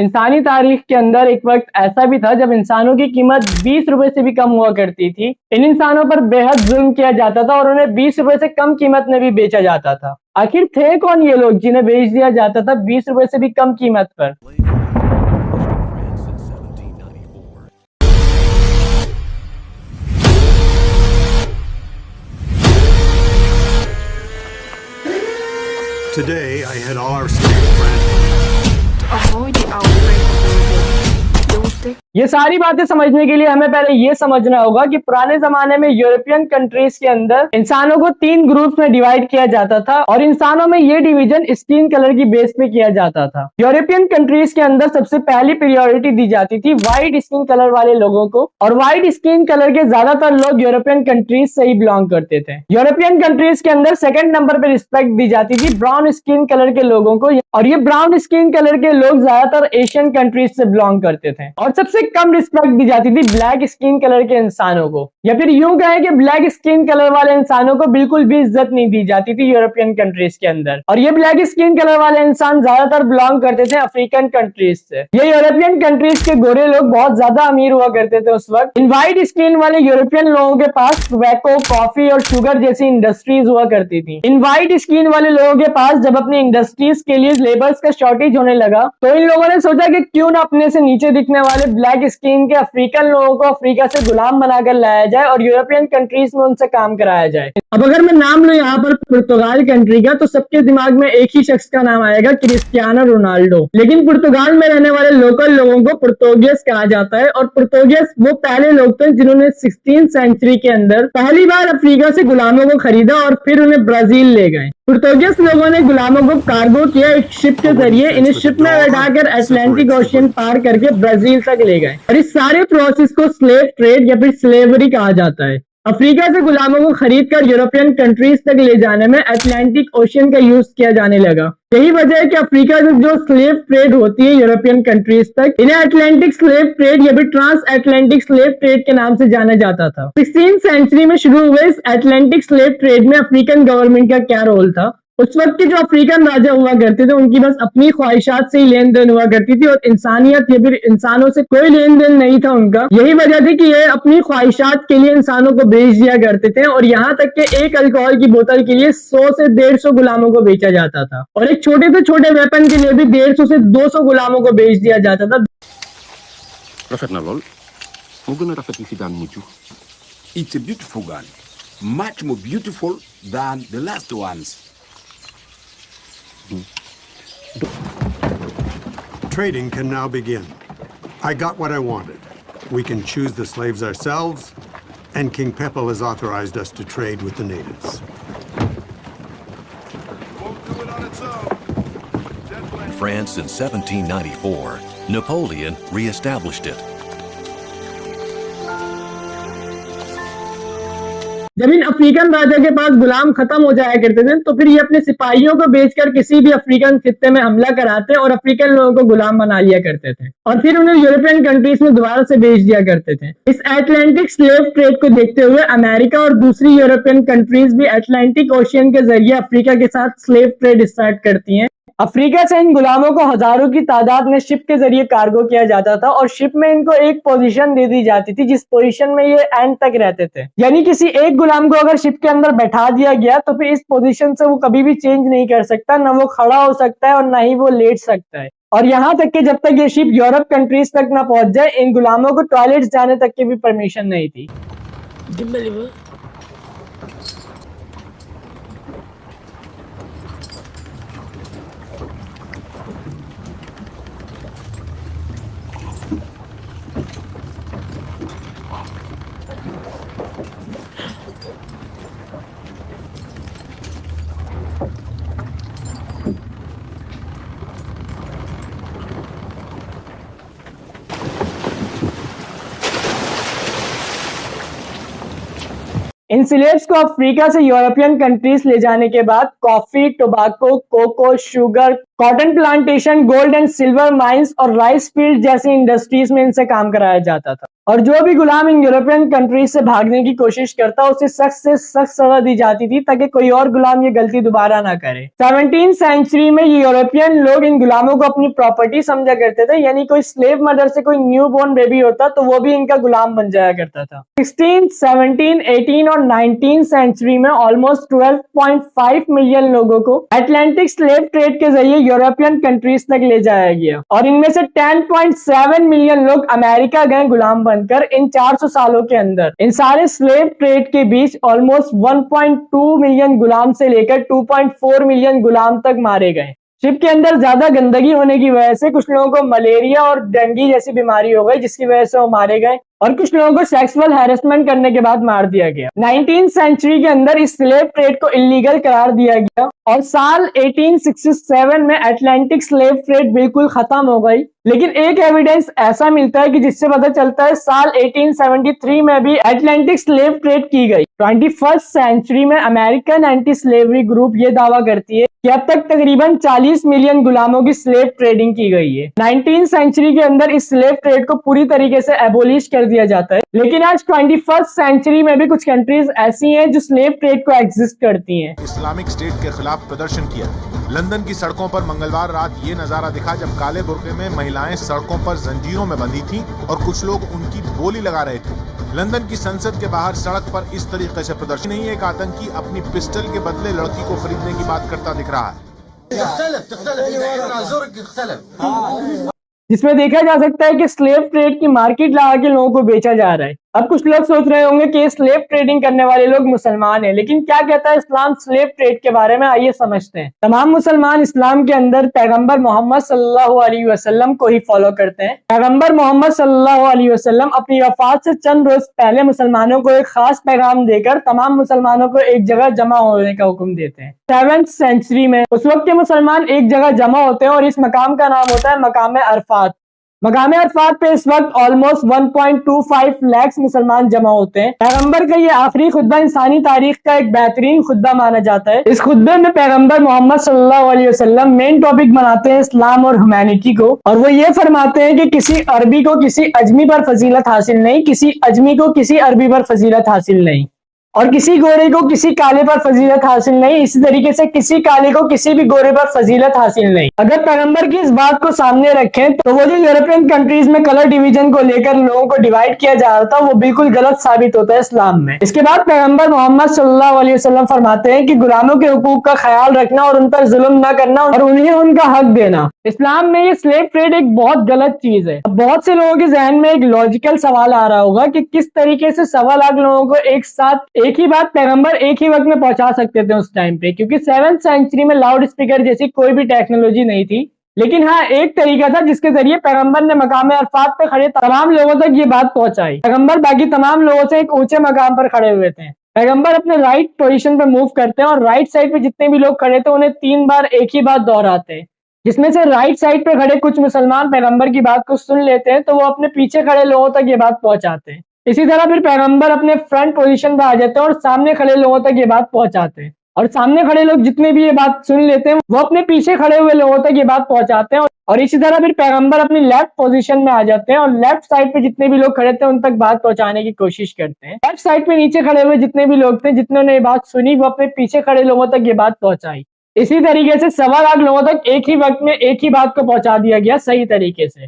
इंसानी तारीख के अंदर एक वक्त ऐसा भी था जब इंसानों की कीमत 20 रुपए से भी कम हुआ करती थी। इन इंसानों पर बेहद जुल्म किया जाता था और उन्हें 20 रुपए से कम कीमत में भी बेचा जाता था। आखिर थे कौन ये लोग जिन्हें बेच दिया जाता था 20 रुपए से भी कम कीमत पर? Today, I had all our slaves branded. To avoid the outbreak of war, they would take ये सारी बातें समझने के लिए हमें पहले ये समझना होगा कि पुराने जमाने में यूरोपियन कंट्रीज के अंदर इंसानों को 3 ग्रुप्स में डिवाइड किया जाता था और इंसानों में ये डिवीजन स्किन कलर की बेस पे किया जाता था। यूरोपियन कंट्रीज के अंदर सबसे पहली प्रायोरिटी दी जाती थी व्हाइट स्किन कलर वाले लोगों को, और व्हाइट स्किन कलर के ज्यादातर लोग यूरोपियन कंट्रीज से ही बिलोंग करते थे। यूरोपियन कंट्रीज के अंदर सेकंड नंबर पे रिस्पेक्ट दी जाती थी ब्राउन स्किन कलर के लोगों को, और ये ब्राउन स्किन कलर के लोग ज्यादातर एशियन कंट्रीज से बिलोंग करते थे। और सबसे कम रिस्पेक्ट दी जाती थी ब्लैक स्किन कलर के इंसानों को, या फिर यूं कहें कि ब्लैक स्किन कलर वाले इंसानों को बिल्कुल भी इज्जत नहीं दी जाती थी यूरोपियन कंट्रीज के अंदर। और ये ब्लैक स्किन कलर वाले इंसान ज्यादातर बिलोंग करते थे अफ्रीकन कंट्रीज से। ये यूरोपियन कंट्रीज के गोरे लोग बहुत ज्यादा अमीर हुआ करते थे उस वक्त। इन व्हाइट स्किन वाले यूरोपियन लोगों के पास टोबैको, कॉफी और शुगर जैसी इंडस्ट्रीज हुआ करती थी। इन व्हाइट स्किन वाले लोगों के पास जब अपनी इंडस्ट्रीज के लिए लेबर्स का शॉर्टेज होने लगा तो इन लोगों ने सोचा कि क्यों ना अपने से नीचे दिखने वाले ब्लैक स्किन के अफ्रीकन लोगों को अफ्रीका से गुलाम बनाकर लाया जाए और यूरोपियन कंट्रीज में उनसे काम कराया जाए। अब अगर मैं नाम लूं यहाँ पर पुर्तगाल कंट्री का तो सबके दिमाग में एक ही शख्स का नाम आएगा, क्रिस्टियानो रोनाल्डो। लेकिन पुर्तगाल में रहने वाले लोकल लोगों को पुर्तोगियस कहा जाता है, और पुर्तोगियस वो पहले लोग थे जिन्होंने 16th सेंचुरी के अंदर पहली बार अफ्रीका से गुलामों को खरीदा और फिर उन्हें ब्राजील ले गए। पुर्तोगियस लोगों ने गुलामों को कार्गो किया एक शिप के जरिए, इन्हें शिप में बैठाकर अटलांटिक ओशियन पार करके ब्राजील तक ले गए, और इस सारे प्रोसेस को स्लेव ट्रेड या फिर स्लेवरी कहा जाता है। अफ्रीका से गुलामों को खरीदकर यूरोपियन कंट्रीज तक ले जाने में अटलांटिक ओशियन का यूज किया जाने लगा। यही वजह है कि अफ्रीका से जो स्लेव ट्रेड होती है यूरोपियन कंट्रीज तक, इन्हें अटलांटिक स्लेव ट्रेड या फिर ट्रांस अटलांटिक स्लेव ट्रेड के नाम से जाना जाता था। 16th सेंचुरी में शुरू हुए इस अटलांटिक स्लेव ट्रेड में अफ्रीकन गवर्नमेंट का क्या रोल था? उस वक्त के जो अफ्रीकन राजा हुआ करते थे उनकी बस अपनी ख्वाहिशात से ही लेन देन हुआ करती थी, और इंसानियत या फिर इंसानों से कोई लेन देन नहीं था उनका। यही वजह थी कि ये अपनी ख्वाहिशात के लिए इंसानों को बेच दिया करते थे, और यहाँ तक कि एक अल्कोहल की बोतल के लिए 100 से 150 गुलामों को बेचा जाता था, और एक छोटे से छोटे वेपन के लिए भी 150 से 200 गुलामों को बेच दिया जाता था। Prophet Nalol, mungkin ada fetisidhan muju. It's a beautiful gun, much more beautiful than the last ones. Trading can now begin. I got what I wanted. We can choose the slaves ourselves, and King Pepel has authorized us to trade with the natives. France in 1794, Napoleon re-established it. जब इन African राजा के पास गुलाम खत्म हो जाया करते थे तो फिर ये अपने सिपाहियों को बेचकर किसी भी अफ्रीकन खित्ते में हमला कराते और अफ्रीकन लोगों को गुलाम बना लिया करते थे, और फिर उन्हें यूरोपियन कंट्रीज में दोबारा से बेच दिया करते थे। इस अटलांटिक स्लेव ट्रेड को देखते हुए अमेरिका और दूसरी यूरोपियन कंट्रीज भी अटलांटिक ओशियन के जरिए अफ्रीका के साथ स्लेव ट्रेड स्टार्ट करती हैं। अफ्रीका से इन गुलामों को हजारों की तादाद में शिप के जरिए कार्गो किया जाता था, और शिप में इनको एक पोजीशन दे दी जाती थी जिस पोजीशन में ये एंड तक रहते थे। यानी किसी एक गुलाम को अगर शिप के अंदर बैठा दिया गया तो फिर इस पोजीशन से वो कभी भी चेंज नहीं कर सकता, ना वो खड़ा हो सकता है और ना ही वो लेट सकता है। और यहाँ तक कि जब तक ये शिप यूरोप कंट्रीज तक ना पहुंच जाए इन गुलामों को टॉयलेट जाने तक की भी परमिशन नहीं थी। इन स्लेव्स को अफ्रीका से यूरोपियन कंट्रीज ले जाने के बाद coffee, tobacco, cocoa, sugar, cotton plantation, gold and silver mines और राइस फील्ड जैसी इंडस्ट्रीज में इनसे काम कराया जाता था। और जो भी गुलाम इन यूरोपियन कंट्रीज से भागने की कोशिश करता उसे सख्त से सख्त सजा दी जाती थी ताकि कोई और गुलाम ये गलती दोबारा ना करे। 17th सेंचुरी में ये यूरोपियन लोग इन गुलामों को अपनी प्रॉपर्टी समझा करते थे, यानी कोई स्लेव मदर से कोई न्यू बोर्न बेबी होता तो वो भी इनका गुलाम बन जाया करता था। 16th, 17th, 18th और 19th सेंचुरी में ऑलमोस्ट 12.5 मिलियन लोगों को अटलांटिक स्लेव ट्रेड के जरिए यूरोपियन कंट्रीज तक ले जाया गया और इनमें से 10.7 मिलियन लोग अमेरिका गए गुलाम बनकर इन 400 सालों के अंदर। इन सारे स्लेव ट्रेड के बीच ऑलमोस्ट 1.2 मिलियन गुलाम से लेकर 2.4 मिलियन गुलाम तक मारे गए। शिप के अंदर ज्यादा गंदगी होने की वजह से कुछ लोगों को मलेरिया और डेंगू जैसी बीमारी हो गई, जिसकी वजह से वो मारे गए और कुछ लोगों को सेक्सुअल हैरेसमेंट करने के बाद मार दिया गया। 19th सेंचुरी के अंदर इस स्लेव ट्रेड को इलीगल करार दिया गया और साल 1867 में अटलांटिक स्लेव ट्रेड बिल्कुल खत्म हो गई। लेकिन एक एविडेंस ऐसा मिलता है कि जिससे पता चलता है साल 1873 में भी अटलांटिक स्लेव ट्रेड की गई। 21st सेंचुरी में अमेरिकन एंटी स्लेवरी ग्रुप ये दावा करती है कि अब तक तकरीबन 40 मिलियन गुलामों की स्लेव ट्रेडिंग की गई है। 19th सेंचुरी के अंदर इस स्लेव ट्रेड को पूरी तरीके से एबोलिश कर दिया जाता है, लेकिन आज 21st सेंचुरी में भी कुछ कंट्रीज ऐसी हैं जो स्लेव ट्रेड को एग्जिस्ट करती हैं। इस्लामिक स्टेट के खिलाफ प्रदर्शन किया। लंदन की सड़कों पर मंगलवार रात ये नजारा दिखा जब काले बुर्के में महिलाएं सड़कों पर जंजीरों में बंधी थीं और कुछ लोग उनकी बोली लगा रहे थे। लंदन की संसद के बाहर सड़क पर इस तरीके से प्रदर्शन नहीं, एक आतंकी अपनी पिस्टल के बदले लड़की को खरीदने की बात करता दिख रहा है। जिसमें देखा जा सकता है कि स्लेव ट्रेड की मार्केट लगा के लोगों को बेचा जा रहा है। अब कुछ लोग सोच रहे होंगे कि स्लेव ट्रेडिंग करने वाले लोग मुसलमान हैं, लेकिन क्या कहता है इस्लाम स्लेव ट्रेड के बारे में, आइए समझते हैं। तमाम मुसलमान इस्लाम के अंदर पैगंबर मोहम्मद सल्लल्लाहु अलैहि वसल्लम को ही फॉलो करते हैं। पैगंबर मोहम्मद सल्लल्लाहु अलैहि वसल्लम अपनी वफात से चंद रोज पहले मुसलमानों को एक खास पैगाम देकर तमाम मुसलमानों को एक जगह जमा होने का हुक्म देते हैं। 7th सेंचुरी में उस वक्त के मुसलमान एक जगह जमा होते हैं और इस मकाम का नाम होता है मकाम अरफात। मकाम अरफात पे इस वक्त ऑलमोस्ट 1.25 लाख मुसलमान जमा होते हैं। पैगंबर का ये आखिरी खुतबा इंसानी तारीख का एक बेहतरीन खुतबा माना जाता है। इस खुतबे में पैगंबर मोहम्मद सल्लल्लाहु अलैहि वसल्लम मेन टॉपिक बनाते हैं इस्लाम और ह्यूमैनिटी को, और वो ये फरमाते हैं कि किसी अरबी को किसी अजमी पर फजीलत हासिल नहीं, किसी अजमी को किसी अरबी पर फजीलत हासिल नहीं, और किसी गोरे को किसी काले पर फजीलत हासिल नहीं। इसी तरीके से किसी काले को किसी भी गोरे पर फजीलत हासिल नहीं। अगर पैगंबर की इस बात को सामने रखें तो वो जो यूरोपियन कंट्रीज में कलर डिवीजन को लेकर लोगों को डिवाइड किया जा रहा था वो बिल्कुल गलत साबित होता है इस्लाम में। इसके बाद पैगंबर मोहम्मद सल्लल्लाहु अलैहि वसल्लम फरमाते हैं कि गुलामों के हुकूक का ख्याल रखना और उन पर जुल्म न करना और उन्हें उनका हक देना। इस्लाम में ये स्लेव ट्रेड एक बहुत गलत चीज है। बहुत से लोगों के जहन में एक लॉजिकल सवाल आ रहा होगा कि किस तरीके से 1.25 लाख लोगों को एक साथ एक ही बात पैगंबर एक ही वक्त में पहुंचा सकते थे उस टाइम पे, क्योंकि 7th सेंचुरी में लाउड स्पीकर जैसी कोई भी टेक्नोलॉजी नहीं थी। लेकिन हाँ, एक तरीका था जिसके जरिए पैगंबर ने मकाम अरफात पे खड़े तमाम लोगों तक ये बात पहुंचाई। पैगंबर बाकी तमाम लोगों से एक ऊंचे मकाम पर खड़े हुए थे। पैगंबर अपने राइट पोजीशन पे मूव करते हैं और राइट साइड पे जितने भी लोग खड़े थे उन्हें 3 बार एक ही बात दोहराते हैं, जिसमें से राइट साइड पे खड़े कुछ मुसलमान पैगंबर की बात को सुन लेते हैं तो वो अपने पीछे खड़े लोगों तक ये बात पहुंचाते हैं। इसी तरह फिर पैगंबर अपने फ्रंट पोजीशन पे आ जाते हैं और सामने खड़े लोगों तक ये बात पहुंचाते हैं, और सामने खड़े लोग जितने भी ये बात सुन लेते हैं वो अपने पीछे खड़े हुए लोगों तक ये बात पहुंचाते हैं। और इसी तरह फिर पैगंबर अपनी लेफ्ट पोजीशन में आ जाते हैं और लेफ्ट साइड पे जितने भी लोग खड़े थे उन तक बात पहुंचाने की कोशिश करते हैं। लेफ्ट साइड पे नीचे खड़े हुए जितने भी लोग थे जिन्होंने ये बात सुनी वो अपने पीछे खड़े लोगों तक ये बात पहुंचाई। इसी तरीके से 1.25 लाख लोगों तक एक ही वक्त में एक ही बात को पहुंचा दिया गया सही तरीके से।